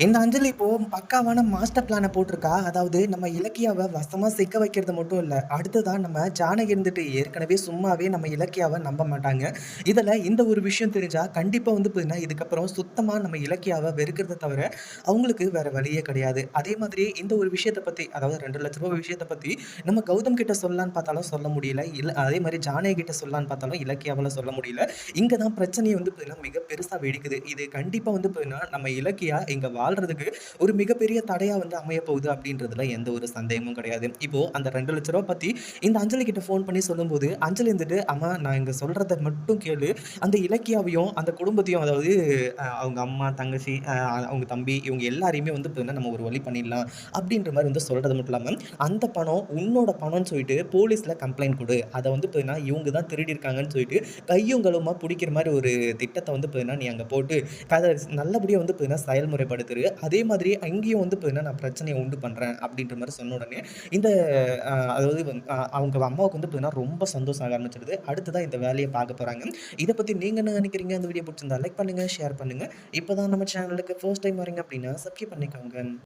இந்த அஞ்சலி இப்போ பக்காவான மாஸ்டர் பிளான போட்டிருக்கா. அதாவது நம்ம இலக்கியாவ வசமா சிக்க வைக்கிறது மட்டும் இல்ல. அடுத்ததா நம்ம ஜானகி இருந்துட்டு ஏற்கனவே சும்மாவே நம்ம இலக்கியாவ நம்ப மாட்டாங்க. இதுல இந்த ஒரு விஷயம் தெரிஞ்சா கண்டிப்பா வந்து பார்த்தீங்கன்னா, இதுக்கப்புறம் சுத்தமா நம்ம இலக்கியாவ வெறுக்கிறத தவிர, அவங்களுக்கு வேற வழியே கிடையாது. அதே மாதிரி இந்த ஒரு விஷயத்த பத்தி, அதாவது ரூ. 2,00,000 விஷயத்த பத்தி நம்ம கௌதம் கிட்ட சொல்லலான்னு பார்த்தாலும் சொல்ல முடியல. இல்ல அதே மாரி ஜானகி கிட்ட சொல்லலான்னு பார்த்தாலும் இலக்கியாவால சொல்ல முடியல. இங்க தான் பிரச்சனையே வந்து பார்த்தீங்கன்னா, மிக பெருசா வெடிக்குது. இது கண்டிப்பா வந்து பார்த்தீங்கன்னா, நம்ம இலக்கியா இங்க வாழ்றதுக்கு ஒரு மிகப்பெரிய தடையா வந்து அமையப் போகுது அப்படின்றதுல எந்த ஒரு சந்தேகமும் கிடையாது. இப்போ அந்த ரூ. 2,00,000 பத்தி இந்த அஞ்சலி கிட்ட ஃபோன் பண்ணி சொல்லும்போது, அஞ்சலி இருந்துட்டு, "அம்மா நான் இங்க சொல்றத மட்டும் கேளு. அந்த இலக்கியாவையும், அந்த குடும்பத்தையும் அதாவது அவங்க அம்மா, தங்கச்சி, அவங்க தம்பி இவங்க எல்லாரையுமே வந்து பார்த்தீங்கன்னா, நம்ம ஒரு வழி பண்ணிடலாம்." அப்படின்ற மாரி வந்து சொல்றது மட்டும் இல்லாம, "அந்த பணம் உன்னோட பணம்னு சொல்லிட்டு போலீஸ்ல கம்ப்ளைண்ட் குடு. அத வந்து பார்த்தீங்கன்னா, இவங்க தான் திருடியிருக்காங்கன்னு சொல்லிட்டு கையும் களவுமா புடிக்கிற மாரி ஒரு திட்டத்த வந்து பார்த்தீங்கன்னா, நீ அங்க போட்டு அத நல்லபடியா வந்து பார்த்தீங்கன்னா, செயல்முறைப்படுத்துரு. அதே மாதிரி அங்கேயும் வந்து பார்த்தீங்கன்னா, நான் பிரச்சனைய உண்டு பண்றேன்." அப்படின்ற மாரி சொன்ன உடனே, இந்த அதாவது அவங்க அம்மாவுக்கு வந்து பார்த்தீங்கன்னா, ரொம்ப சந்தோஷம் ஆக ஆரம்பிச்சுடுது. அடுத்ததா இந்த வேலைய பார்க்க போறாங்க. இத பத்தி நீங்க என்ன நினைக்கிறீங்க? இந்த வீடியோ புடிச்சிருந்தா லைக் பண்ணுங்க, ஷேர் பண்ணுங்க. இப்ப தான் நம்ம சேனலுக்கு ஃபர்ஸ்ட் டைம் வரீங்க அப்படின்னா, சப்ஸ்கிரைப் பண்ணிக்கோங்க.